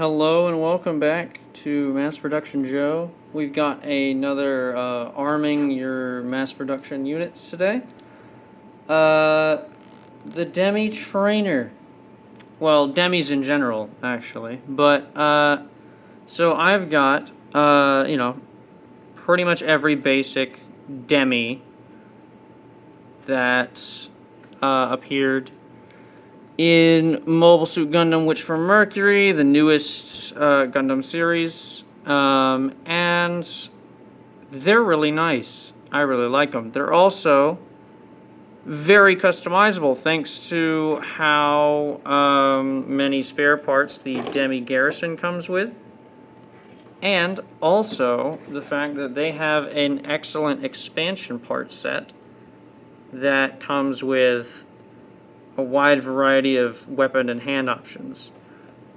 Hello and welcome back to Mass Production Joe. We've got another arming your mass production units today. The Demi trainer. Well, Demis in general, actually. But, so I've got, pretty much every basic Demi that appeared in Mobile Suit Gundam Witch from Mercury, the newest Gundam series, and they're really nice. I really like them. They're also very customizable thanks to how many spare parts the Demi Garrison comes with, and also the fact that they have an excellent expansion part set that comes with a wide variety of weapon and hand options.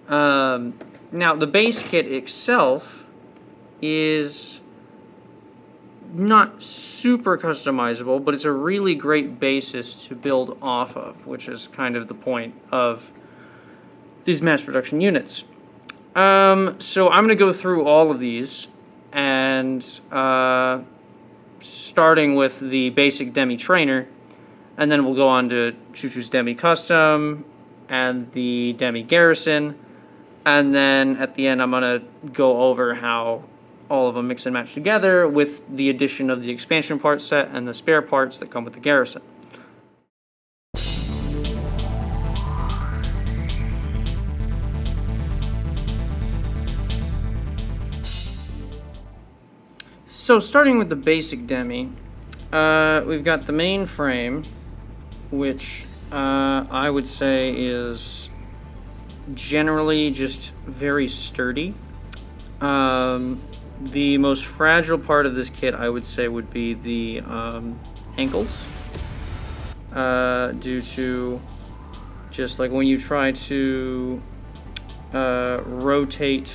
Now, the base kit itself is not super customizable, but it's a really great basis to build off of, which is kind of the point of these mass production units. So I'm going to go through all of these, and starting with the basic Demi trainer, and then we'll go on to Choo-Choo's Demi Custom and the Demi Garrison. And then at the end, I'm going to go over how all of them mix and match together with the addition of the expansion parts set and the spare parts that come with the Garrison. So starting with the basic Demi, we've got the main frame, which I would say is generally just very sturdy. The most fragile part of this kit, I would say, would be the ankles, due to just like when you try to rotate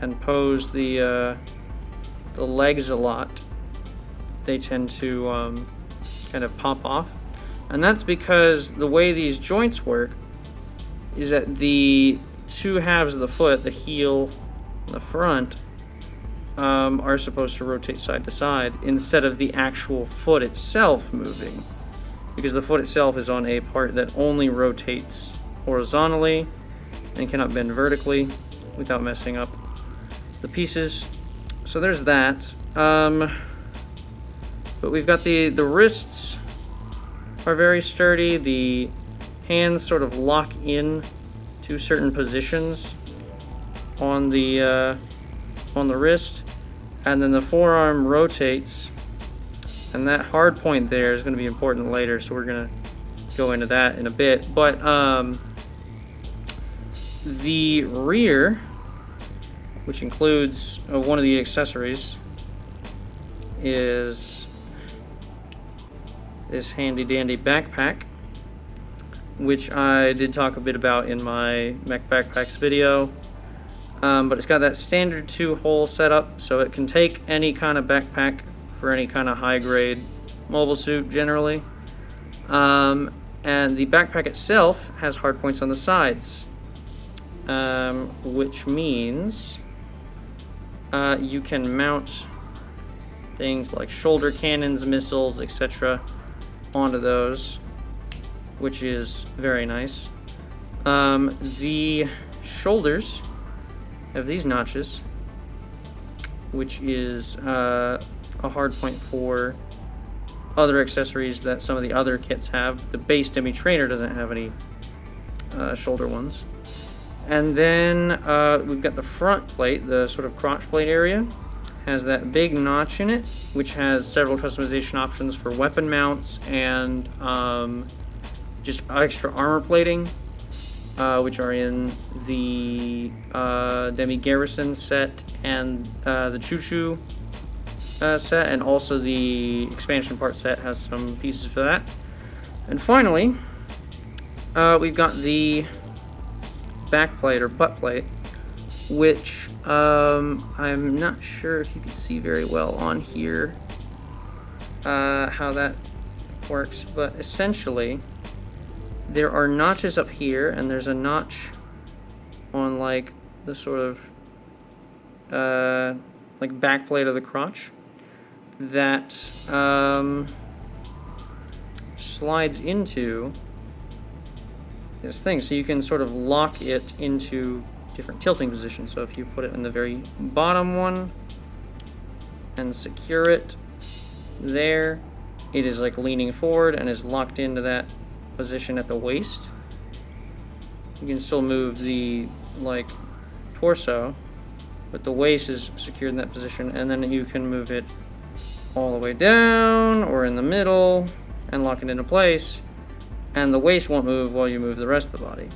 and pose the legs a lot, they tend to kind of pop off. And that's because the way these joints work is that the two halves of the foot, the heel and the front, are supposed to rotate side to side instead of the actual foot itself moving, because the foot itself is on a part that only rotates horizontally and cannot bend vertically without messing up the pieces. So there's that. But we've got the wrists are very sturdy. The hands sort of lock in to certain positions on the wrist, and then the forearm rotates, and that hard point there is going to be important later, so we're going to go into that in a bit. But the rear, which includes one of the accessories, is this handy dandy backpack, which I did talk a bit about in my Mech Backpacks video. But it's got that standard 2-hole setup, so it can take any kind of backpack for any kind of high-grade mobile suit generally. And the backpack itself has hard points on the sides, which means you can mount things like shoulder cannons, missiles, etc. onto those, which is very nice. The shoulders have these notches, which is a hard point for other accessories that some of the other kits have. The base Demi trainer doesn't have any shoulder ones. And then we've got the front plate, the sort of crotch plate area, has that big notch in it, which has several customization options for weapon mounts and just extra armor plating, which are in the Demi Garrison set and the Choo-Choo set, and also the expansion part set has some pieces for that. And finally, we've got the back plate or butt plate, which I'm not sure if you can see very well on here how that works, but essentially there are notches up here, and there's a notch on like the sort of like back plate of the crotch that slides into this thing, so you can sort of lock it into different tilting positions. So if you put it in the very bottom one and secure it there, it is like leaning forward and is locked into that position at the waist. You can still move the like torso, but the waist is secured in that position, and then you can move it all the way down or in the middle and lock it into place, and the waist won't move while you move the rest of the body.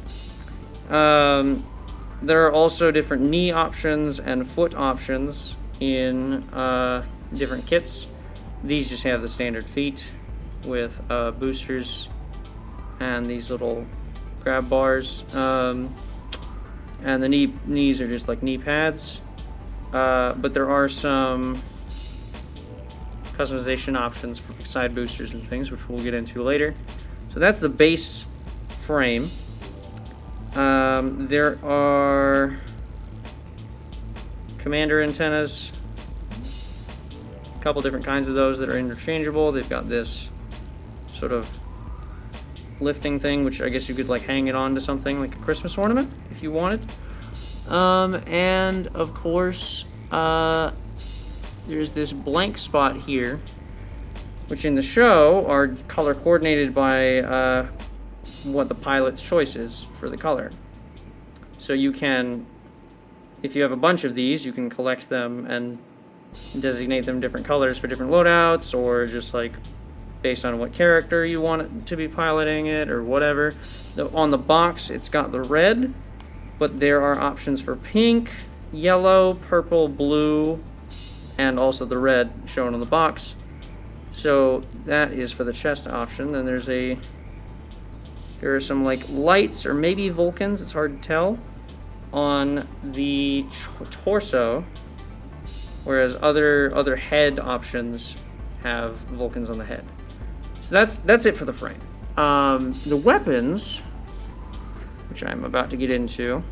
There are also different knee options and foot options in different kits. These just have the standard feet with boosters and these little grab bars, and the knees are just like knee pads, but there are some customization options for side boosters and things, which we'll get into later. So that's the base frame. There are commander antennas, a couple different kinds of those that are interchangeable. They've got this sort of lifting thing, which I guess you could like hang it on to something like a Christmas ornament if you wanted. And of course, there's this blank spot here, which in the show are color coordinated by what the pilot's choice is for the color. So you can, if you have a bunch of these, you can collect them and designate them different colors for different loadouts, or just like based on what character you want it to be piloting it or whatever. On the box, it's got the red, but there are options for pink, yellow, purple, blue, and also the red shown on the box. So that is for the chest option. Then there are some like lights or maybe Vulcans, it's hard to tell, on the torso, whereas other head options have Vulcans on the head. So that's it for the frame. The weapons, which I'm about to get into,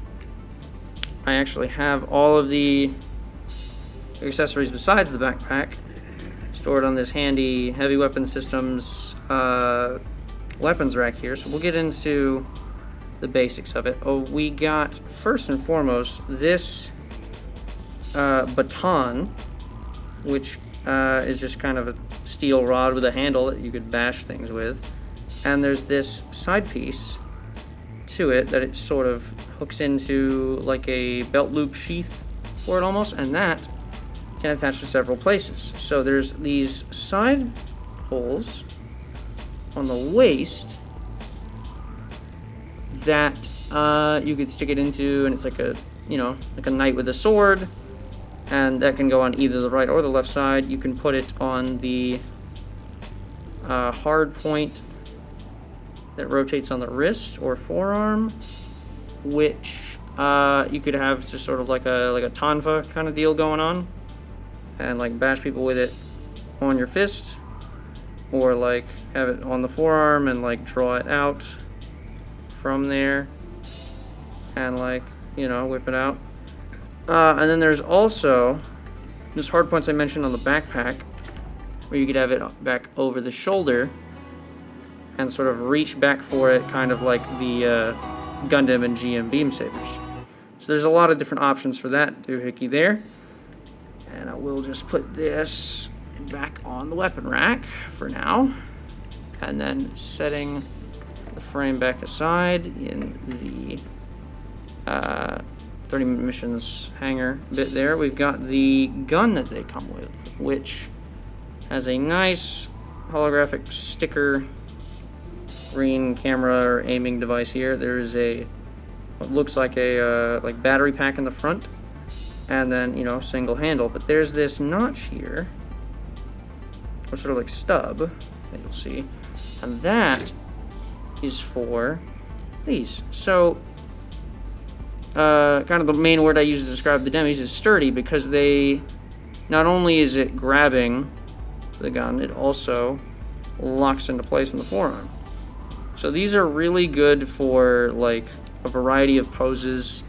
I actually have all of the accessories besides the backpack stored on this handy heavy weapon systems weapons rack here. So we'll get into the basics of it. We got, first and foremost, this baton, which is just kind of a steel rod with a handle that you could bash things with. And there's this side piece to it that it sort of hooks into like a belt loop sheath for it almost, and that can attach to several places. So there's these side holes on the waist that you could stick it into, and it's like a, you know, like a knight with a sword, and that can go on either the right or the left side. You can put it on the hard point that rotates on the wrist or forearm, which you could have just sort of like a tonfa kind of deal going on, and like bash people with it on your fist, or like have it on the forearm and like draw it out from there and like, you know, whip it out. And then there's also this hard points I mentioned on the backpack, where you could have it back over the shoulder and sort of reach back for it, kind of like the Gundam and GM beam sabers. So there's a lot of different options for that doohickey there. And I will just put this back on the weapon rack for now, and then setting the frame back aside in the 30 missions hanger bit there. We've got the gun that they come with, which has a nice holographic sticker green camera or aiming device here. There's a what looks like a like battery pack in the front, and then, you know, single handle. But there's this notch here, or sort of like stub that you'll see, and that is for these. So kind of the main word I use to describe the Demis is sturdy, because they, not only is it grabbing the gun, it also locks into place in the forearm. So these are really good for like a variety of poses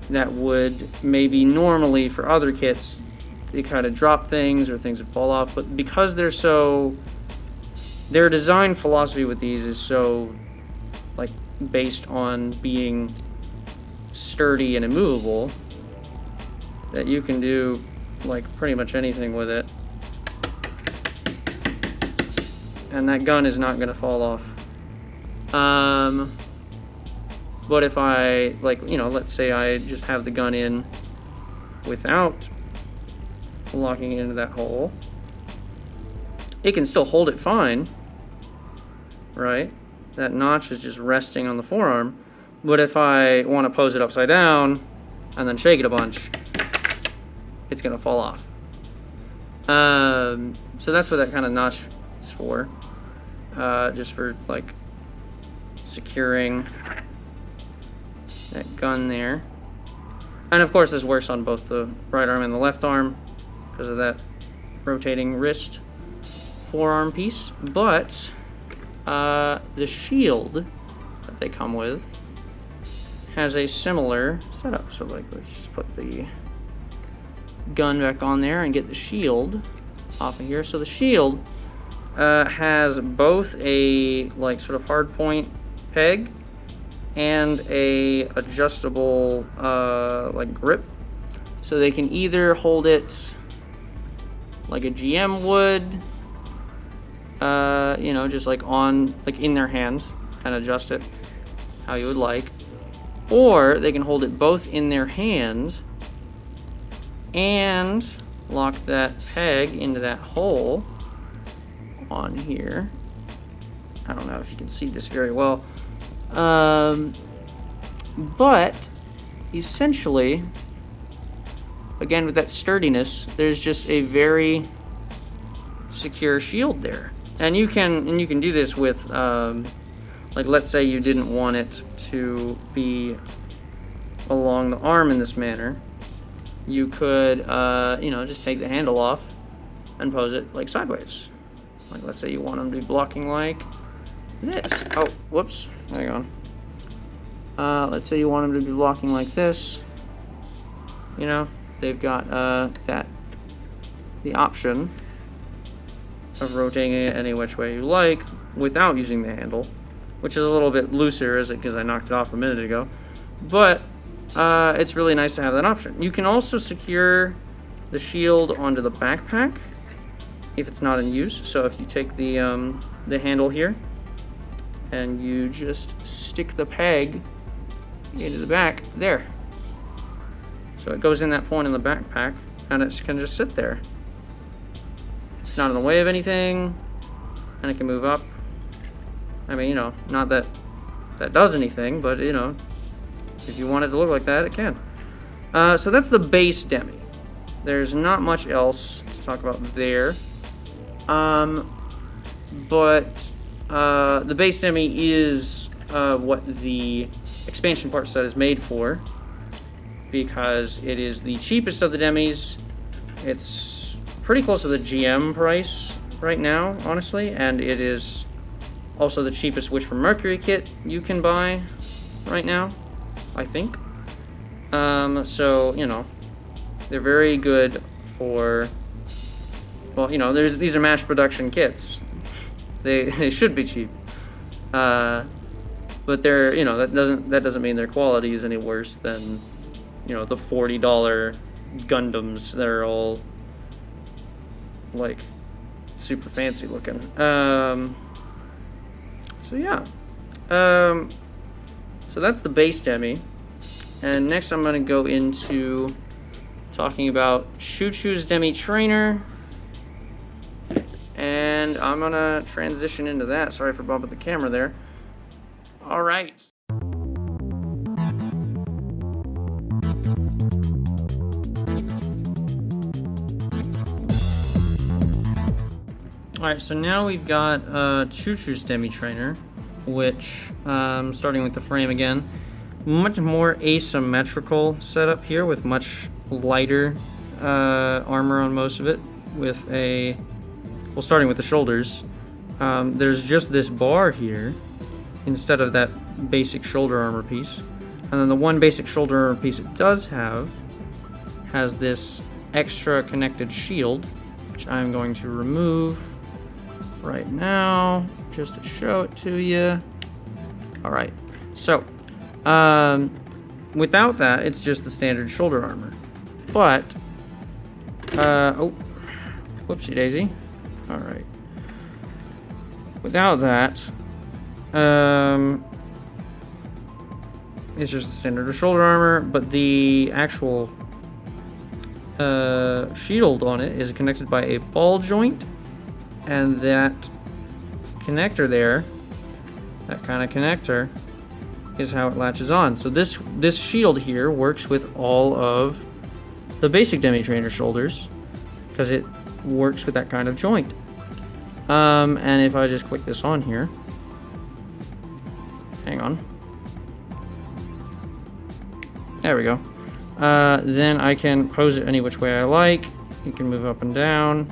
that would maybe normally for other kits, they kind of drop things or things would fall off. But because they're so, their design philosophy with these is so like based on being sturdy and immovable that you can do like pretty much anything with it. And that gun is not going to fall off. But if I, like, you know, let's say I just have the gun in without locking it into that hole, it can still hold it fine, right? That notch is just resting on the forearm. But if I want to pose it upside down and then shake it a bunch, it's going to fall off. So that's what that kind of notch is for. Just for, like, securing that gun there. And of course this works on both the right arm and the left arm because of that rotating wrist forearm piece. But the shield that they come with has a similar setup. So like, let's just put the gun back on there and get the shield off of here. So the shield has both a like sort of hard point peg and a adjustable like grip, so they can either hold it like a GM would, you know, just like on like in their hand and adjust it how you would like, or they can hold it both in their hand and lock that peg into that hole on here. I don't know if you can see this very well. But essentially, again with that sturdiness, there's just a very secure shield there. And you can do this with like, let's say you didn't want it to be along the arm in this manner. You could you know, just take the handle off and pose it like sideways. Like, let's say you want them to be blocking like this. Oh, whoops, hang on. Let's say you want them to be blocking like this. You know, they've got the option of rotating it any which way you like without using the handle, which is a little bit looser because I knocked it off a minute ago. But it's really nice to have that option. You can also secure the shield onto the backpack if it's not in use. So if you take the handle here and you just stick the peg into the back there, so it goes in that point in the backpack and it can just sit there. It's not in the way of anything, and it can move up. I mean, you know, not that that does anything, but you know, if you want it to look like that, it can. So that's the base Demi. There's not much else to talk about there. But the base Demi is what the expansion part set is made for, because it is the cheapest of the Demis. It's pretty close to the GM price right now, honestly, and it is also the cheapest Witch from Mercury kit you can buy right now, I think. So, you know, they're very good for, well, you know, these are mass production kits. They should be cheap. But they're, you know, that doesn't mean their quality is any worse than, you know, the $40 Gundams that are all like super fancy looking. So yeah. So that's the base Demi. And next I'm going to go into talking about Choo Choo's Demi Trainer. And I'm going to transition into that. Sorry for bumping the camera there. All right. All right, so now we've got Choo Choo's Demi Trainer, which, starting with the frame again, much more asymmetrical setup here with much lighter armor on most of it, with a, well, starting with the shoulders, there's just this bar here instead of that basic shoulder armor piece. And then the one basic shoulder armor piece it does have has this extra connected shield, which I'm going to remove right now, just to show it to you. All right, so without that, it's just the standard shoulder armor. But, oh, whoopsie daisy. All right. Without that, it's just the standard shoulder armor, but the actual shield on it is connected by a ball joint, and that connector there, that kind of connector, is how it latches on. So this shield here works with all of the basic Demi Trainer shoulders because it works with that kind of joint. And if I just click this on here, hang on. There we go. Then I can pose it any which way I like. You can move up and down,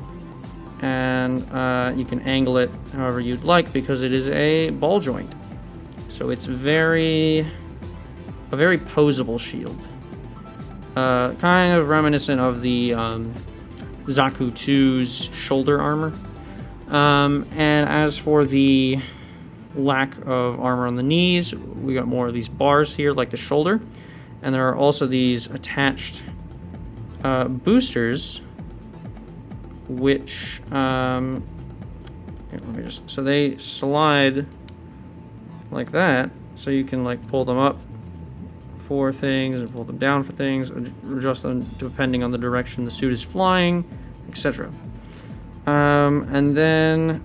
and you can angle it however you'd like because it is a ball joint. So it's a very posable shield. Kind of reminiscent of the Zaku 2's shoulder armor. And as for the lack of armor on the knees, we got more of these bars here like the shoulder. And there are also these attached boosters, which here, let me just, so they slide like that, so you can like pull them up for things and pull them down for things, adjust them depending on the direction the suit is flying, etc. And then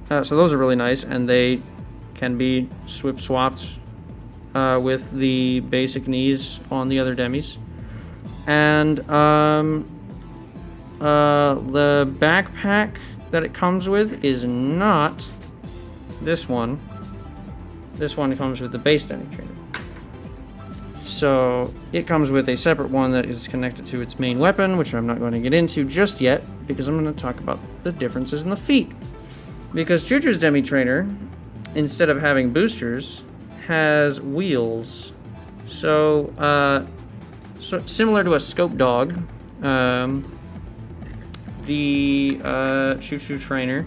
so those are really nice, and they can be swapped with the basic knees on the other Demis. And the backpack that it comes with is not this one. This one comes with the base Demi Trainer. So it comes with a separate one that is connected to its main weapon, which I'm not going to get into just yet because I'm going to talk about the differences in the feet. Because Chuchu's Demi Trainer, instead of having boosters, has wheels. So, similar to a scope dog, the Chuchu Trainer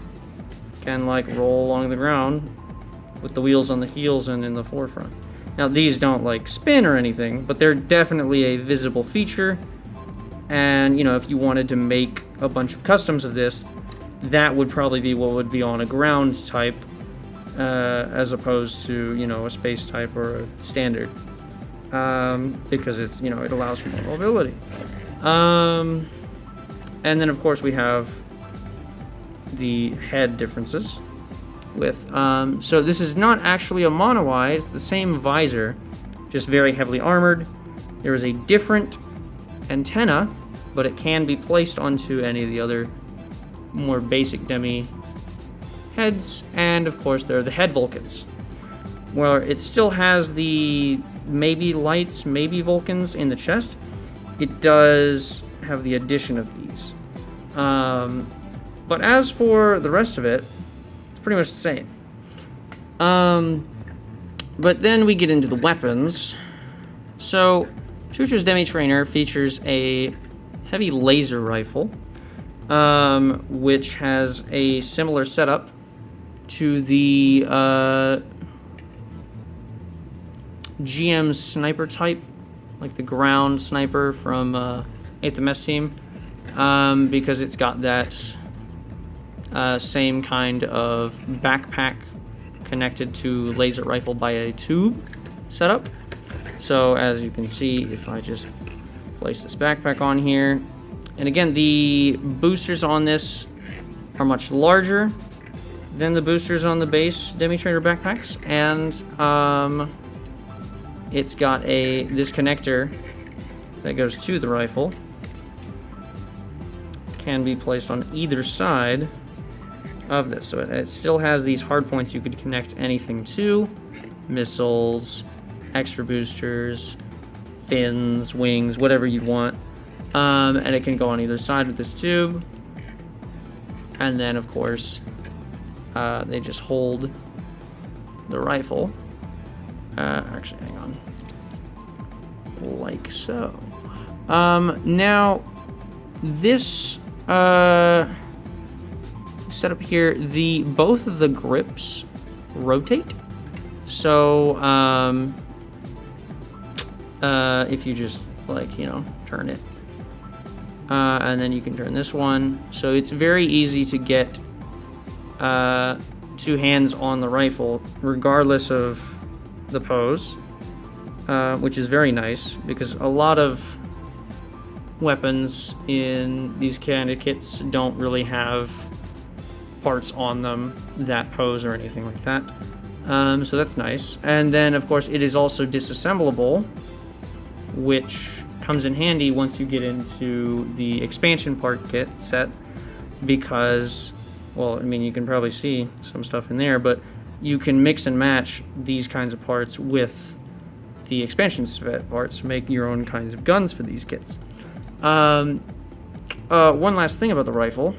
can like roll along the ground with the wheels on the heels and in the forefront. Now these don't like spin or anything, but they're definitely a visible feature. And you know, if you wanted to make a bunch of customs of this, that would probably be what would be on a ground type, as opposed to, you know, a space type or a standard, because it's, you know, it allows for more mobility. And then of course we have the head differences with, so this is not actually a mono-eye, it's the same visor, just very heavily armored. There is a different antenna, but it can be placed onto any of the other more basic Demi heads, and of course there are the head Vulcans, where it still has the maybe lights, maybe Vulcans in the chest. It does have the addition of these. But as for the rest of it, it's pretty much the same. But then we get into the weapons. So, Chuchu's Demi Trainer features a heavy laser rifle, which has a similar setup to the GM sniper type, like the ground sniper from 8th MS team, because it's got that same kind of backpack connected to laser rifle by a tube setup. So as you can see, if I just place this backpack on here, and again, the boosters on this are much larger than the boosters on the base Demi Trainer backpacks, and it's got this connector that goes to the rifle, can be placed on either side of this. So it still has these hard points you could connect anything to: missiles, extra boosters, fins, wings, whatever you'd want. And it can go on either side with this tube. And then, of course, they just hold the rifle. Actually, hang on. like so. Now, this setup here, both of the grips rotate. So, if you just, like, you know, turn it. And then you can turn this one. So it's very easy to get two hands on the rifle, regardless of the pose, which is very nice, because a lot of weapons in these kind of kits don't really have parts on them that pose or anything like that. So that's nice. And then, of course, it is also disassemblable, which comes in handy once you get into the expansion part kit set, because, well, I mean, you can probably see some stuff in there, but you can mix and match these kinds of parts with the expansion set parts, make your own kinds of guns for these kits. One last thing about the rifle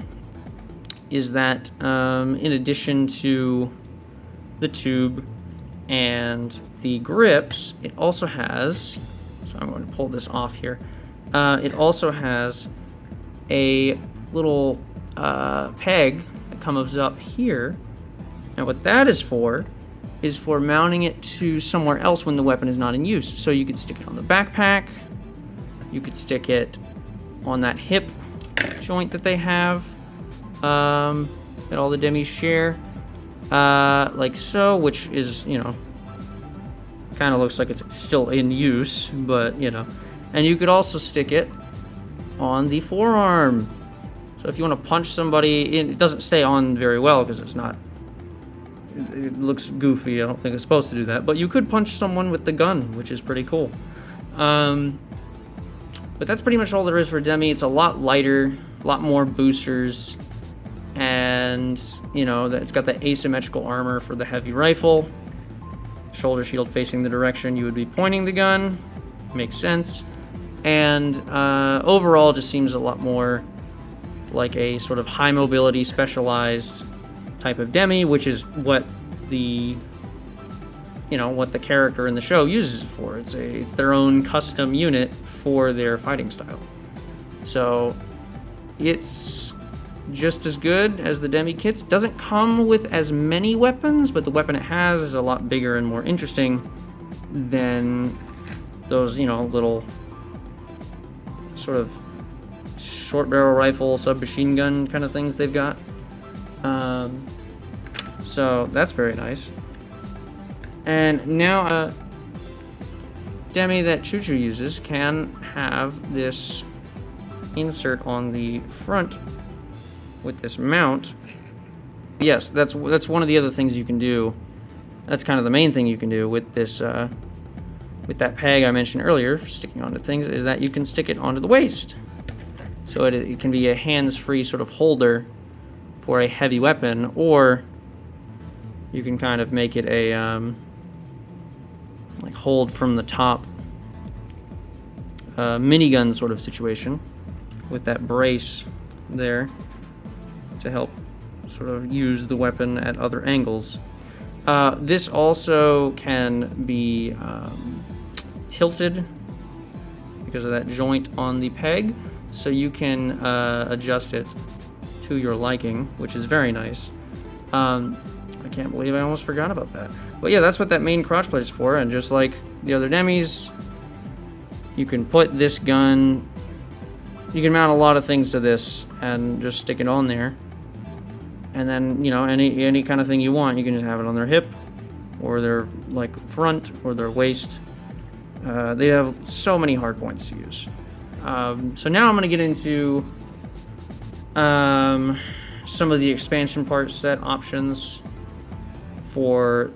is that, in addition to the tube and the grips, it also has, so I'm going to pull this off here, it also has a little peg that comes up here, and what that is for mounting it to somewhere else when the weapon is not in use. So you could stick it on the backpack, you could stick it on that hip joint that they have, that all the Demis share, like so, which is, you know, kind of looks like it's still in use, but, you know. And you could also stick it on the forearm. So if you want to punch somebody, it doesn't stay on very well because it's not, it looks goofy. I don't think it's supposed to do that, but you could punch someone with the gun, which is pretty cool. But that's pretty much all there is for Demi. It's a lot lighter, a lot more boosters, and, you know, it's got the asymmetrical armor for the heavy rifle. Shoulder shield facing the direction you would be pointing the gun. Makes sense. And overall just seems a lot more like a sort of high mobility, specialized type of Demi, which is what the, you know, what the character in the show uses it for. It's their own custom unit for their fighting style. So it's just as good as the Demi kits. Doesn't come with as many weapons, but the weapon it has is a lot bigger and more interesting than those, you know, little sort of short barrel rifle, submachine gun kind of things they've got. So that's very nice. And now Demi that Choo Choo uses can have this insert on the front with this mount. Yes, that's one of the other things you can do. That's kind of the main thing you can do with this with that peg I mentioned earlier, sticking onto things, is that you can stick it onto the waist. So it can be a hands-free sort of holder for a heavy weapon, or you can kind of make it a like hold from the top minigun sort of situation with that brace there to help sort of use the weapon at other angles. This also can be tilted because of that joint on the peg, so you can adjust it to your liking, which is very nice. I can't believe I almost forgot about that. But yeah, that's what that main crotch plate is for, and just like the other Demis, you can put this gun, you can mount a lot of things to this and just stick it on there. And then, you know, any kind of thing you want, you can just have it on their hip, or their, like, front, or their waist. They have so many hard points to use. So now I'm going to get into some of the expansion part set options for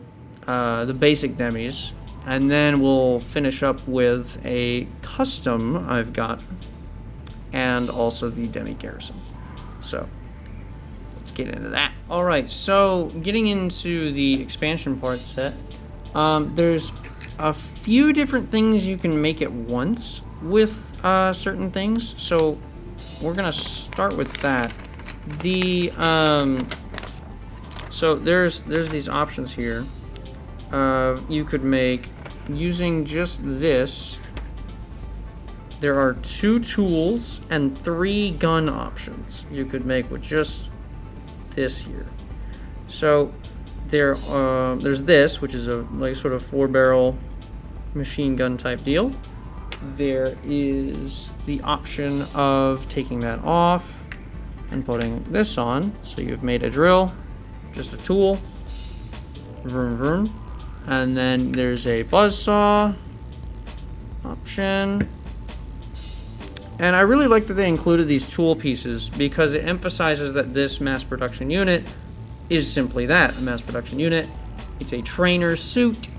the basic Demis, and then we'll finish up with a custom I've got, and also the Demi Garrison. So let's get into that. Alright, so getting into the expansion part set, there's a few different things you can make at once with certain things, so we're gonna start with that. So there's these options here. You could make, using just this, there are 2 tools and 3 gun options you could make with just this here. So there's this, which is a like sort of 4-barrel machine gun type deal. There is the option of taking that off and putting this on. So you've made a drill, just a tool, vroom vroom. And then there's a buzzsaw option. And I really like that they included these tool pieces because it emphasizes that this mass production unit is simply that, a mass production unit. It's a trainer suit.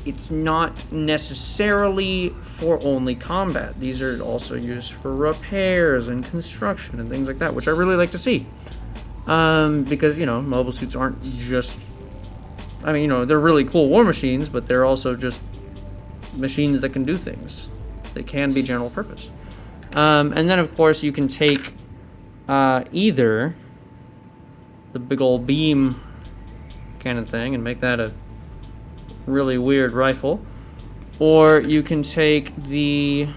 It's not necessarily for only combat. These are also used for repairs and construction and things like that, which I really like to see. Because, you know, mobile suits aren't just... I mean, you know, they're really cool war machines, but they're also just machines that can do things. They can be general purpose. And then, of course, you can take either the big old beam cannon thing and make that a really weird rifle, or you can take the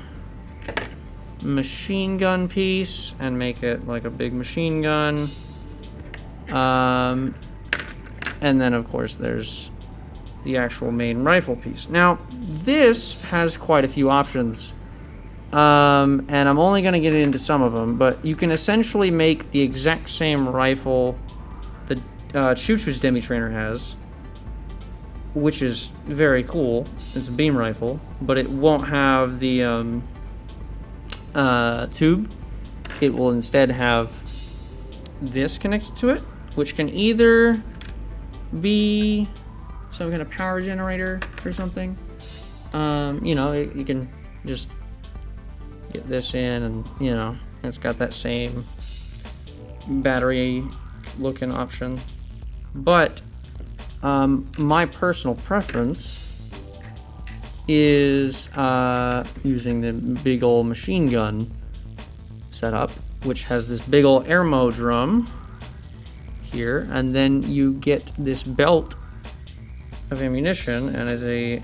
machine gun piece and make it like a big machine gun. And then, of course, there's the actual main rifle piece. Now, this has quite a few options. And I'm only going to get into some of them, but you can essentially make the exact same rifle that Choo-Choo's Demi trainer has, which is very cool. It's a beam rifle, but it won't have the tube. It will instead have this connected to it, which can either be some kind of power generator or something. You know, you can just get this in, and you know, it's got that same battery looking option. But my personal preference is using the big old machine gun setup, which has this big old airmo drum here, and then you get this belt of ammunition, and it's a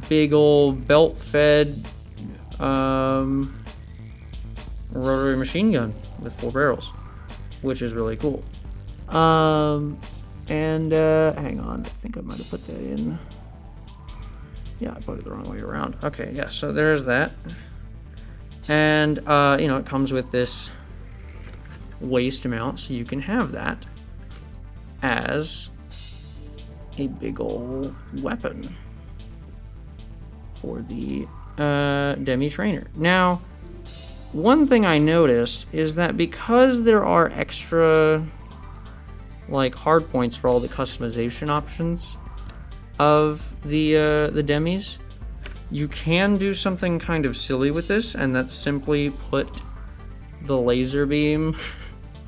big old belt-fed rotary machine gun with 4 barrels, which is really cool. Hang on, I think I might have put that in. Yeah, I put it the wrong way around. Okay, yeah, so there's that. And, you know, it comes with this waist mount, so you can have that as a big old weapon for the Demi trainer. Now, one thing I noticed is that because there are extra like hard points for all the customization options of the Demis, you can do something kind of silly with this, and that's simply put the laser beam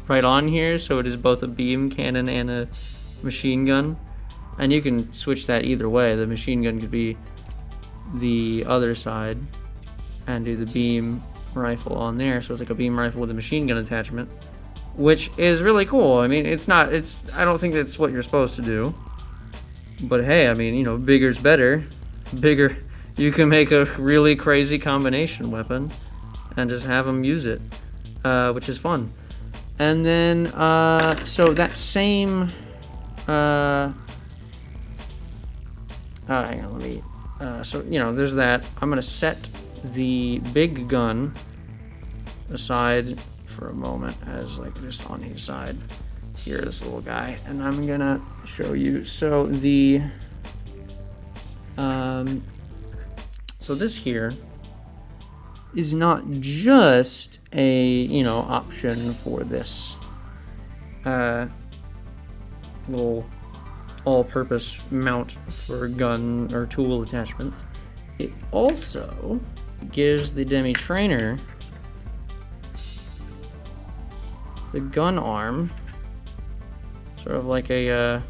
right on here, so it is both a beam cannon and a machine gun. And you can switch that either way. The machine gun could be the other side and do the beam rifle on there, so it's like a beam rifle with a machine gun attachment, which is really cool. I mean, I don't think that's what you're supposed to do, but hey, I mean, you know, bigger's better. Bigger, you can make a really crazy combination weapon and just have them use it, which is fun. And then so that same hang on, let me so, you know, there's that. I'm gonna set the big gun aside for a moment as like just on his side here, this little guy, and I'm gonna show you. So the so this here is not just a, you know, option for this little all-purpose mount for gun or tool attachments. It also gives the Demi trainer the gun arm, sort of like a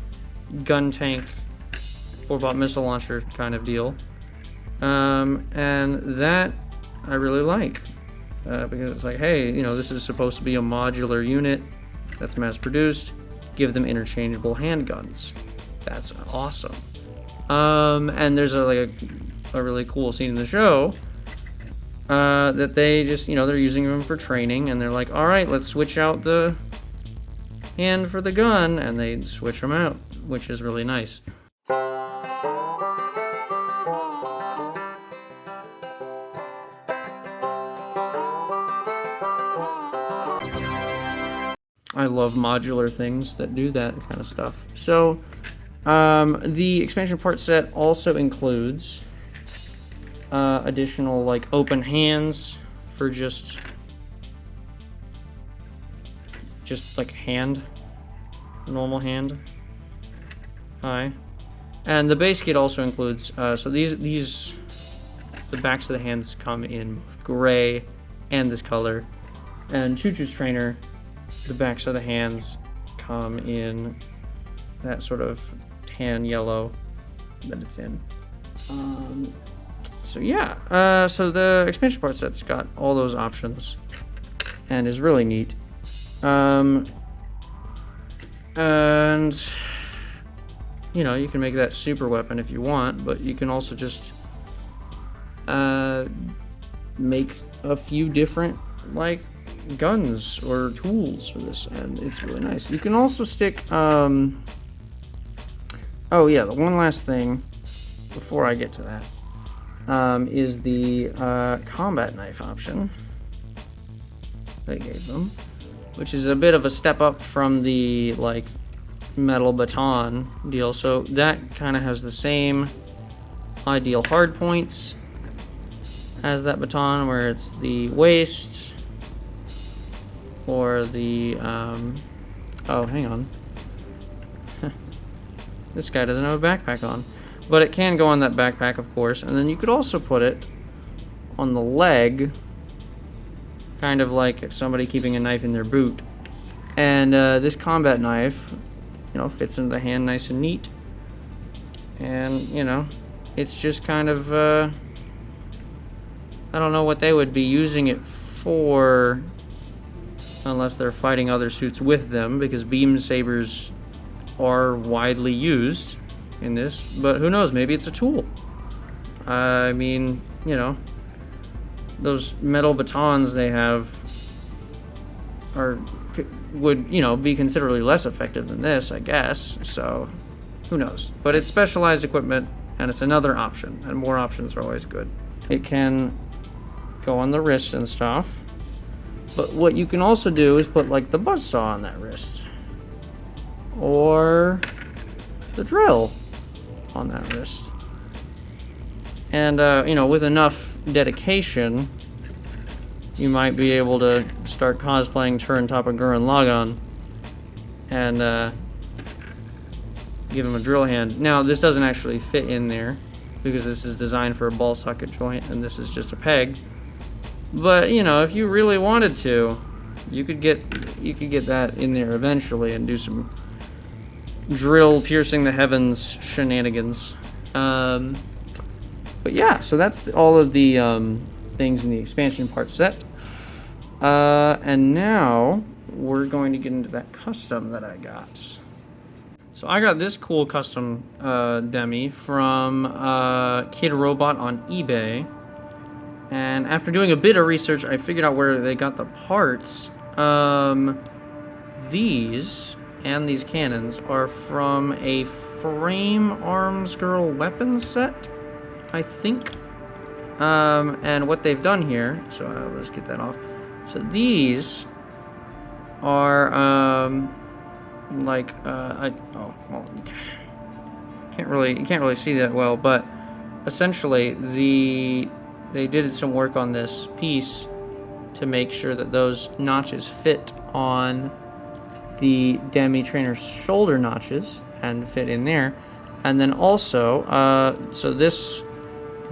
gun tank 4-bot missile launcher kind of deal, and that I really like, because it's like, hey, you know, this is supposed to be a modular unit that's mass produced. Give them interchangeable handguns. That's awesome. And there's a really cool scene in the show that they just, you know, they're using them for training, and they're like, all right, let's switch out the hand for the gun, and they switch them out, which is really nice. I love modular things that do that kind of stuff. So, the expansion part set also includes additional, like, open hands for just like hand, normal hand. Hi. And the base kit also includes, so these, the backs of the hands come in both gray and this color. And Choo Choo's trainer, the backs of the hands come in that sort of tan yellow that it's in. So yeah, so the expansion part set's got all those options and is really neat. And you know, you can make that super weapon if you want, but you can also just make a few different, like, guns or tools for this, and it's really nice. You can also stick oh yeah, the one last thing before I get to that is the combat knife option they gave them, which is a bit of a step up from the, like, metal baton deal. So that kind of has the same ideal hard points as that baton, where it's the waist or the oh, hang on. This guy doesn't have a backpack on, but it can go on that backpack, of course. And then you could also put it on the leg, kind of like somebody keeping a knife in their boot. And this combat knife, you know, fits into the hand nice and neat. And, you know, it's just kind of, I don't know what they would be using it for, unless they're fighting other suits with them, because beam sabers are widely used in this, but who knows, maybe it's a tool. I mean, you know, those metal batons they have would, you know, be considerably less effective than this, I guess, so who knows. But it's specialized equipment, and it's another option, and more options are always good. It can go on the wrist and stuff, but what you can also do is put, like, the buzzsaw on that wrist, or the drill on that wrist. And, you know, with enough dedication, you might be able to start cosplaying Turin Toppa Gurren Lagann and give him a drill hand. Now, this doesn't actually fit in there because this is designed for a ball socket joint and this is just a peg. But, you know, if you really wanted to, you could get that in there eventually and do some drill piercing the heavens shenanigans. But yeah, so that's all of the things in the expansion part set. And now we're going to get into that custom that I got. So I got this cool custom Demi from Kid Robot on eBay. And after doing a bit of research, I figured out where they got the parts. These and these cannons are from a Frame Arms Girl weapons set, I think. And what they've done here, so let's get that off. So these are you can't really see that well, but essentially they did some work on this piece to make sure that those notches fit on the Demi trainer's shoulder notches and fit in there. And then also, so this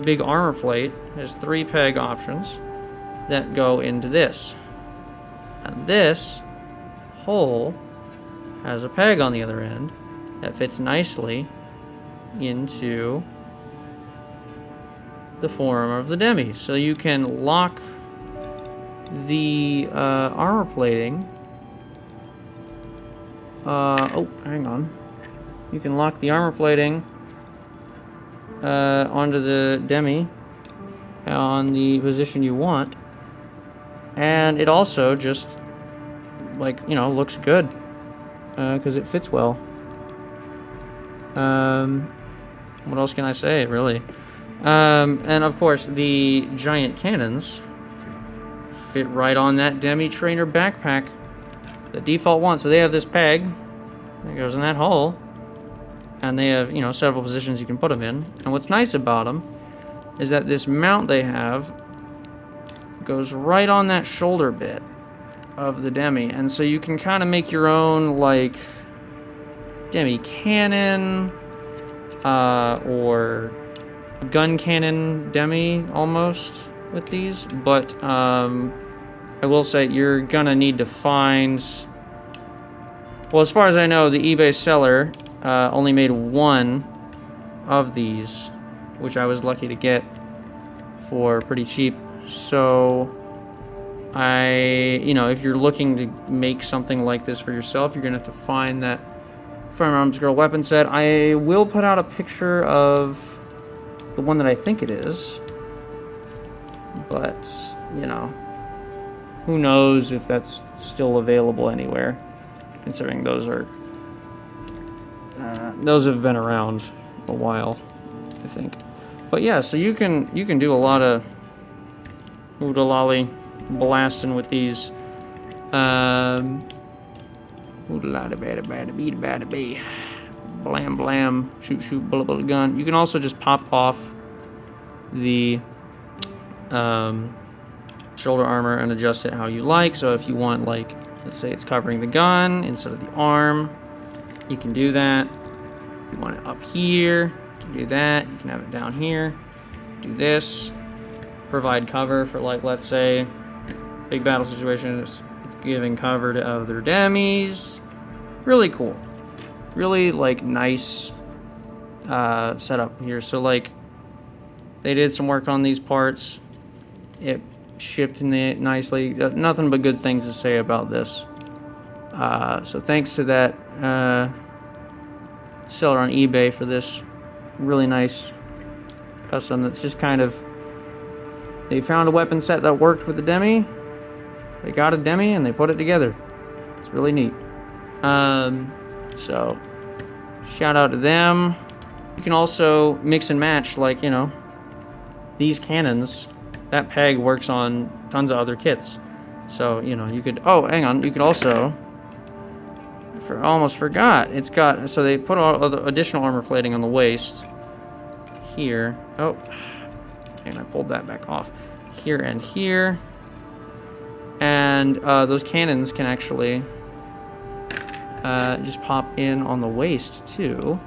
big armor plate has 3 peg options that go into this. And this hole has a peg on the other end that fits nicely into the forearm of the Demi. So you can lock the armor plating. Oh, hang on. You can lock the armor plating onto the Demi on the position you want. And it also just, like, you know, looks good. Because it fits well. What else can I say, really? And of course, the giant cannons fit right on that Demi trainer backpack. The default one. So they have this peg that goes in that hole. And they have, you know, several positions you can put them in. And what's nice about them is that this mount they have goes right on that shoulder bit of the Demi. And so you can kind of make your own, like, Demi cannon, or gun cannon Demi, almost, with these. But, I will say, you're gonna need to find... Well, as far as I know, the eBay seller only made one of these, which I was lucky to get for pretty cheap. So, you know, if you're looking to make something like this for yourself, you're gonna have to find that Firearms Girl weapon set. I will put out a picture of the one that I think it is, but, you know, who knows if that's still available anywhere, considering those have been around a while, I think. But yeah, so you can do a lot of oodalali blasting with these. Blam blam, shoot shoot, bullet bullet gun. You can also just pop off the shoulder armor and adjust it how you like. So if you want, like, let's say it's covering the gun instead of the arm, you can do that. If you want it up here, you can do that. You can have it down here. Do this. Provide cover for, like, let's say, big battle situation. It's giving cover to other Demis. Really cool. Really, like, nice setup here. So, like, they did some work on these parts. It shipped in it nicely. Nothing but good things to say about this. So thanks to that seller on eBay for this really nice custom. That's just kind of, they found a weapon set that worked with the Demi. They got a Demi and they put it together. It's really neat. So shout out to them. You can also mix and match, like, you know, these cannons. That peg works on tons of other kits. So, you know, you could, oh, hang on, you could also, almost forgot, it's got, so they put all the additional armor plating on the waist here. Oh, and I pulled that back off. Here and here. And those cannons can actually just pop in on the waist too,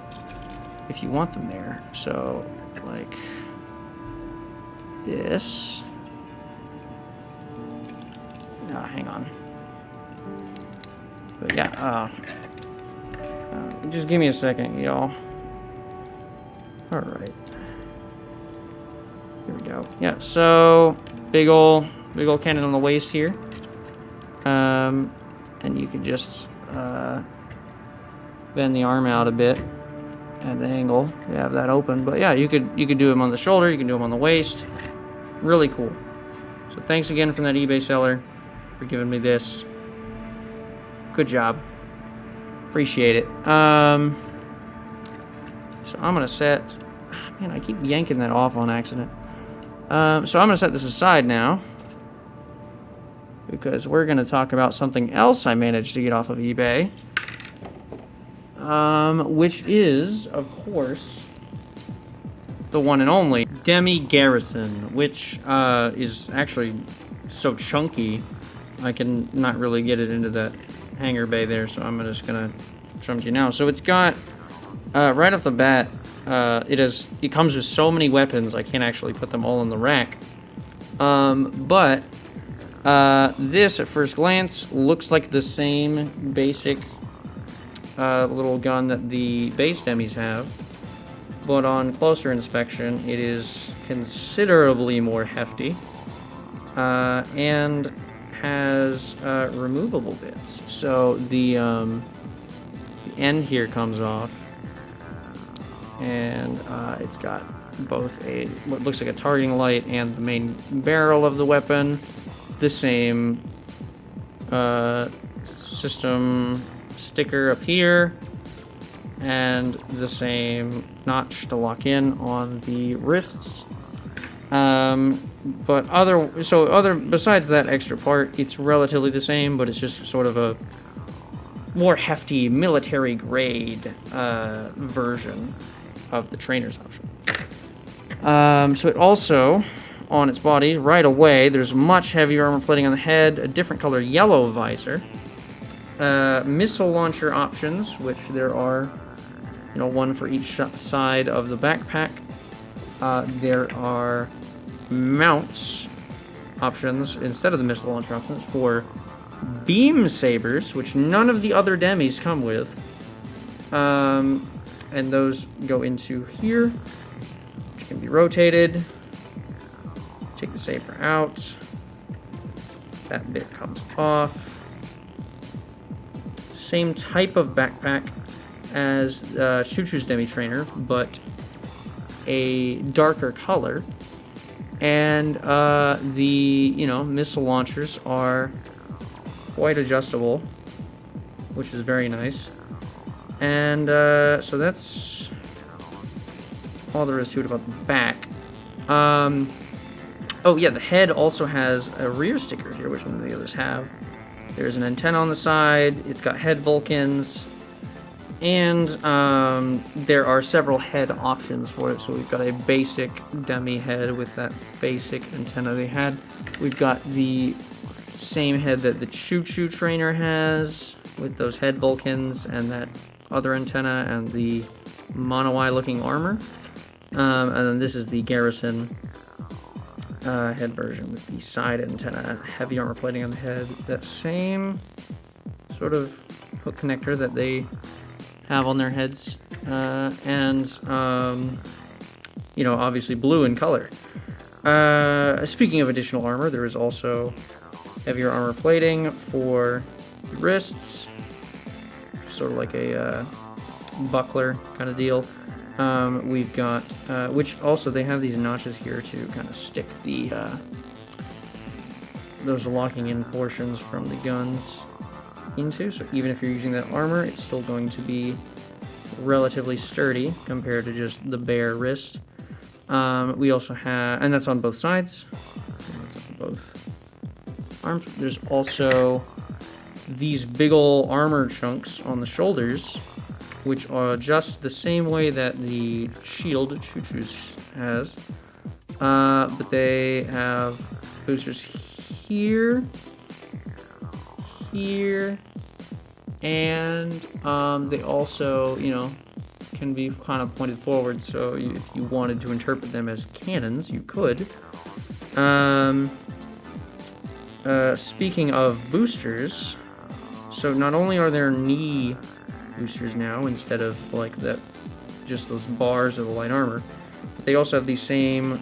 if you want them there. So, like this. Hang on. But yeah, just give me a second, y'all. All right. Here we go. Yeah. So big ol' cannon on the waist here. And you can just bend the arm out a bit at the angle. You have that open. But yeah, you could do them on the shoulder. You can do them on the waist. Really cool. So thanks again from that eBay seller for giving me this. Good job. Appreciate it. So I'm gonna set. Man, I keep yanking that off on accident. So I'm gonna set this aside now, because we're going to talk about something else I managed to get off of eBay, which is, of course, the one and only Demi Garrison, which is actually so chunky I can not really get it into that hanger bay there, so I'm just going to show it to you now. So it's got, right off the bat, it comes with so many weapons I can't actually put them all in the rack, but this, at first glance, looks like the same basic little gun that the base Demis have, but on closer inspection, it is considerably more hefty, and has removable bits. So the end here comes off, and it's got both what looks like a targeting light and the main barrel of the weapon. The same system sticker up here, and the same notch to lock in on the wrists. But besides that extra part, it's relatively the same, but it's just sort of a more hefty military grade version of the trainer's option. So it also, on its body, right away, there's much heavier armor plating on the head, a different color yellow visor, missile launcher options, which there are, one for each side of the backpack. There are mounts options instead of the missile launcher options for beam sabers, which none of the other Demis come with. And those go into here, which can be rotated. Take the saber out. That bit comes off. Same type of backpack as Choo-Choo's Demi trainer, but a darker color. And the missile launchers are quite adjustable, which is very nice. And so that's all there is to it about the back. Oh yeah, the head also has a rear sticker here, which none of the others have. There's an antenna on the side, it's got head Vulcans, and there are several head options for it. So we've got a basic Demi head with that basic antenna they had. We've got the same head that the Choo-Choo trainer has, with those head Vulcans and that other antenna and the mono-eye looking armor. And then this is the Garrison head version with the side antenna, heavy armor plating on the head, that same sort of hook connector that they have on their heads, and obviously blue in color. Speaking of additional armor, there is also heavier armor plating for the wrists, sort of like a buckler kind of deal. We've got, which also they have these notches here to kind of stick the, those locking in portions from the guns into, so even if you're using that armor, it's still going to be relatively sturdy compared to just the bare wrist. We also have, and that's on both sides, that's on both arms. There's also these big ol' armor chunks on the shoulders, which are just the same way that the shield Choo-Choo's has, but they have boosters here, and they also, can be kind of pointed forward, so if you wanted to interpret them as cannons, you could. Speaking of boosters, so not only are there knee boosters now instead of like that, just those bars of the light armor, but they also have these same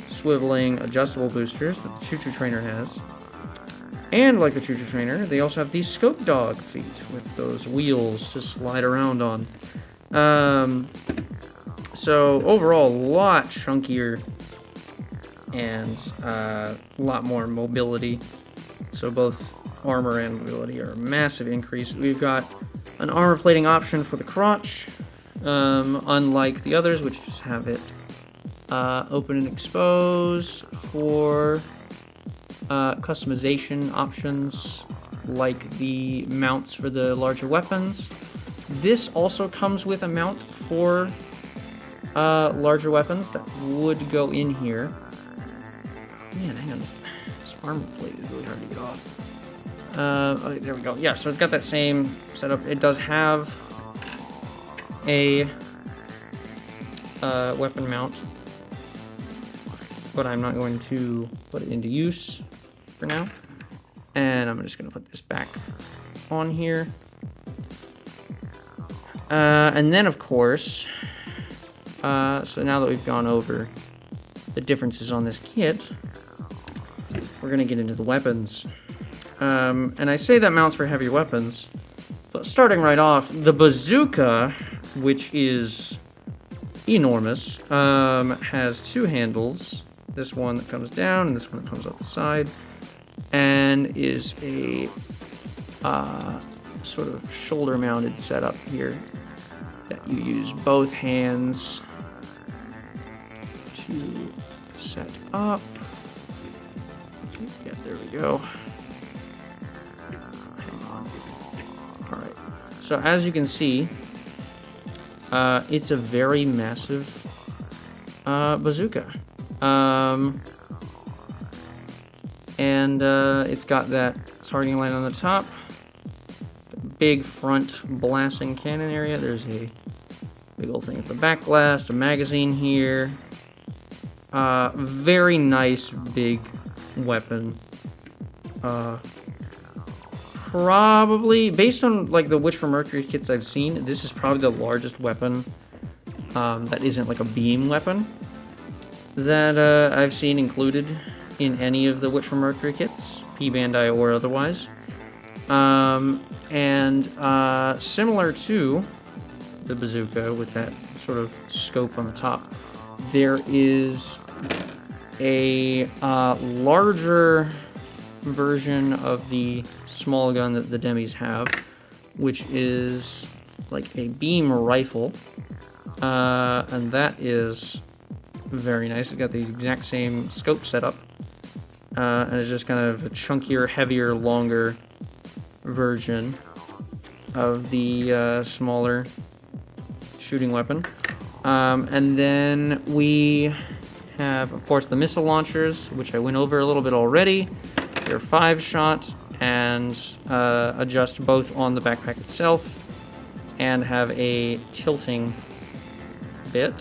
swiveling adjustable boosters that the Choo-Choo trainer has. And like the Choo-Choo trainer, they also have these scope dog feet with those wheels to slide around on. So overall, a lot chunkier and a lot more mobility. So both armor and mobility are a massive increase. We've got an armor plating option for the crotch, unlike the others, which just have it open and exposed for customization options like the mounts for the larger weapons. This also comes with a mount for larger weapons that would go in here. Man, hang on, this armor plate is really hard to get off. Okay, there we go. Yeah, so it's got that same setup. It does have a weapon mount, but I'm not going to put it into use for now. And I'm just going to put this back on here. And then, of course, so now that we've gone over the differences on this kit, we're going to get into the weapons. And I say that mounts for heavier weapons, but starting right off, the bazooka, which is enormous. Has two handles. This one that comes down and this one that comes off the side. And is a sort of shoulder-mounted setup here that you use both hands to set up. Yeah, there we go. Hang on. All right. So as you can see, it's a very massive bazooka. And it's got that targeting light on the top. Big front blasting cannon area. There's a big old thing at the back blast, a magazine here. Very nice big weapon. Probably, based on like the Witch from Mercury kits I've seen, this is probably the largest weapon that isn't like a beam weapon that I've seen included in any of the Witch from Mercury kits, P-Bandai or otherwise. And similar to the bazooka with that sort of scope on the top, there is a larger version of the small gun that the Demis have, which is like a beam rifle, and that is very nice. It's got the exact same scope setup, and it's just kind of a chunkier, heavier, longer version of the smaller shooting weapon. And then we have, of course, the missile launchers, which I went over a little bit already. They're 5-shot and adjust both on the backpack itself and have a tilting bit.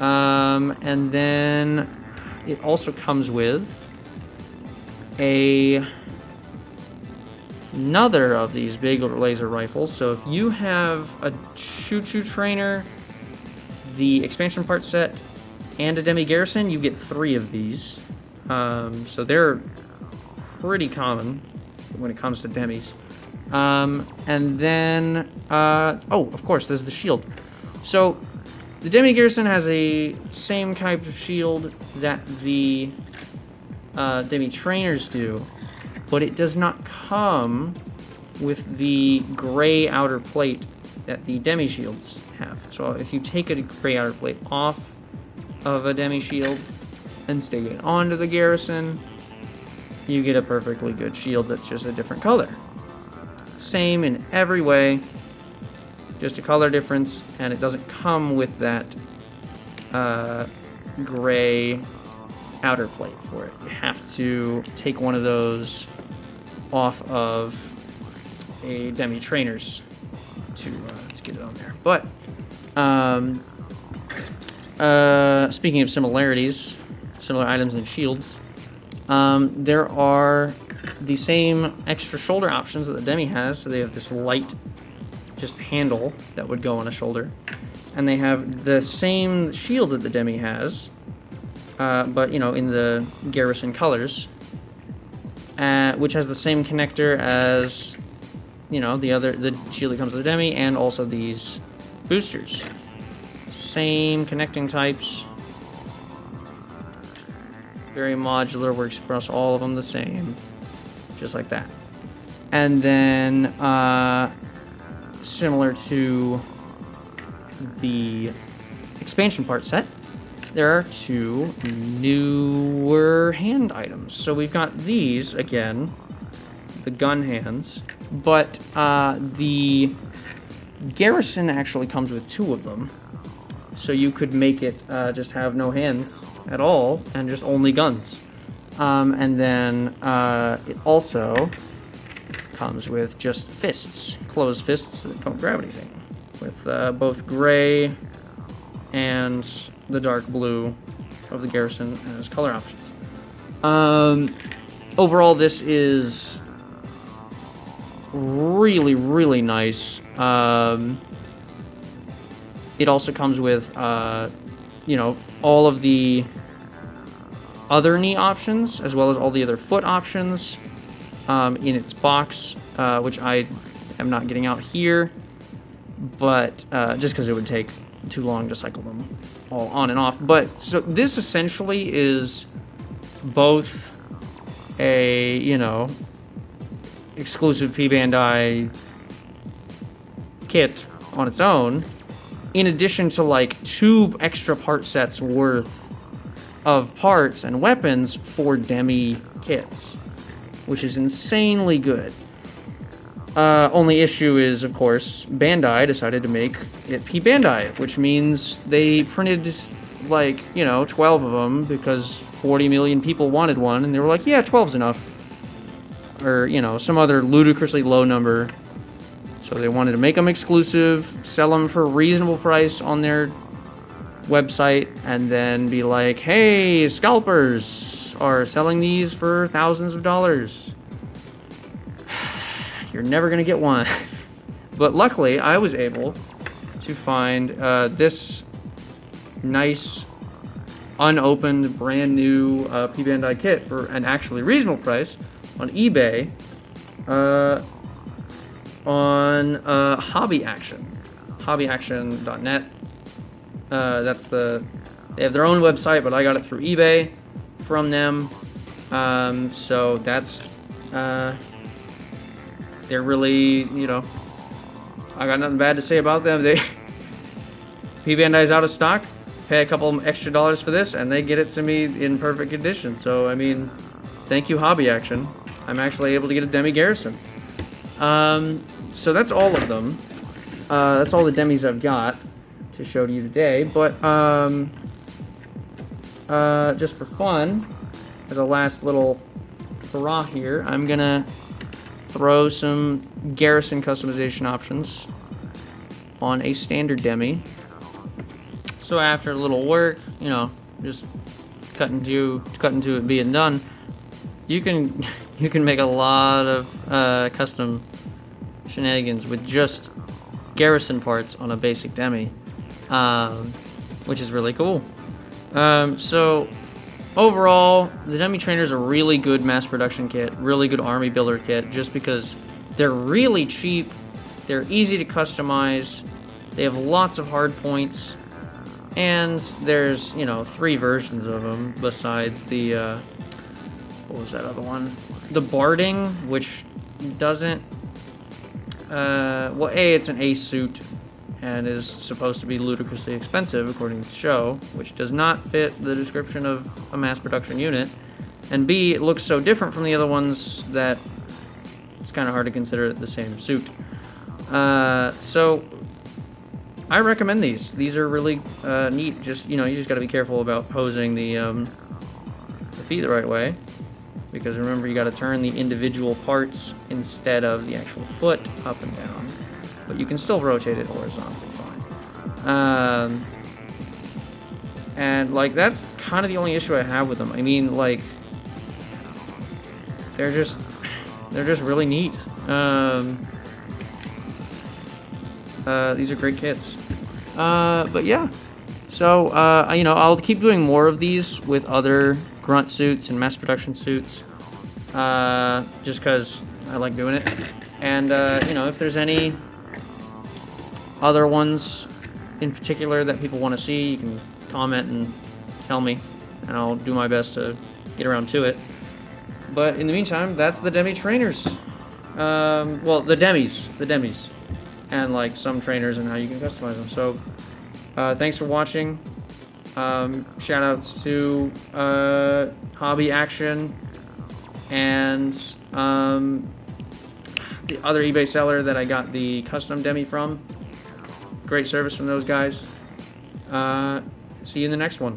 And then it also comes with another of these big laser rifles. So if you have a choo-choo trainer, the expansion part set, and a Demi Garrison, you get 3 of these. So they're pretty common when it comes to Demis. And then, oh, of course, there's the shield. So the Demi Garrison has a same type of shield that the Demi trainers do, but it does not come with the gray outer plate that the Demi shields have. So if you take a gray outer plate off of a Demi shield and stick it onto the Garrison, you get a perfectly good shield that's just a different color. Same in every way, just a color difference, and it doesn't come with that gray outer plate for it. You have to take one of those off of a Demi trainers to get it on there. But speaking of similarities, similar items and shields, there are the same extra shoulder options that the Demi has. So they have this light just handle that would go on a shoulder, and they have the same shield that the Demi has, but you know, in the Garrison colors, which has the same connector as, you know, the shield that comes with the Demi, and also these boosters. Same connecting types. Very modular, works across all of them the same. Just like that. And then, similar to the expansion part set, there are 2 newer hand items. So we've got these, again, the gun hands, but the Garrison actually comes with 2 of them. So you could make it just have no hands at all and just only guns. And then it also comes with just fists, closed fists that don't grab anything, with both gray and the dark blue of the Garrison as color options. Overall, this is really, really nice. It also comes with, you know, all of the other knee options, as well as all the other foot options in its box, which I am not getting out here, but just because it would take too long to cycle them all on and off. But so this essentially is both a, you know, exclusive P Bandai kit on its own, in addition to like 2 extra part sets worth of parts and weapons for Demi kits, which is insanely good. Only issue is, of course, Bandai decided to make it P Bandai, which means they printed, like, you know, 12 of them because 40 million people wanted one, and they were like, yeah, 12's enough. Or, you know, some other ludicrously low number. So they wanted to make them exclusive, sell them for a reasonable price on their website, and then be like, hey, scalpers are selling these for thousands of dollars. You're never going to get one. But luckily, I was able to find this nice, unopened, brand new P Bandai kit for an actually reasonable price on eBay on Hobby Action. Hobbyaction.net. They have their own website, but I got it through eBay from them. So that's, they're really, you know, I got nothing bad to say about them. P Bandai's out of stock. Pay a couple extra dollars for this, and they get it to me in perfect condition. So, I mean, thank you, Hobby Action. I'm actually able to get a Demi Garrison. So that's all of them. That's all the Demis I've got to show to you today. But just for fun, as a last little hurrah here, I'm gonna throw some Garrison customization options on a standard Demi. So after a little work, you know, just cutting to it being done, you can make a lot of custom shenanigans with just Garrison parts on a basic Demi, which is really cool. So overall, the Demi Trainer is a really good mass production kit, really good army builder kit, just because they're really cheap, they're easy to customize, they have lots of hard points, and there's, you know, 3 versions of them besides the, what was that other one? The Barding, which doesn't, well, it's an A suit, and is supposed to be ludicrously expensive, according to the show, which does not fit the description of a mass production unit, and B, it looks so different from the other ones that it's kind of hard to consider it the same suit. So I recommend these. These are really neat. Just, you know, you just got to be careful about posing the feet the right way, because remember, you got to turn the individual parts instead of the actual foot up and down. But you can still rotate it horizontally fine. And, like, that's kind of the only issue I have with them. I mean, like, they're just really neat. These are great kits. But yeah. So, you know, I'll keep doing more of these with other grunt suits and mass production suits. Just because I like doing it. And, you know, if there's any other ones in particular that people want to see, you can comment and tell me, and I'll do my best to get around to it. But in the meantime, that's the Demi Trainers. Well, the Demis, and like some trainers and how you can customize them. So, thanks for watching. Shout outs to Hobby Action and the other eBay seller that I got the custom Demi from. Great service from those guys. See you in the next one.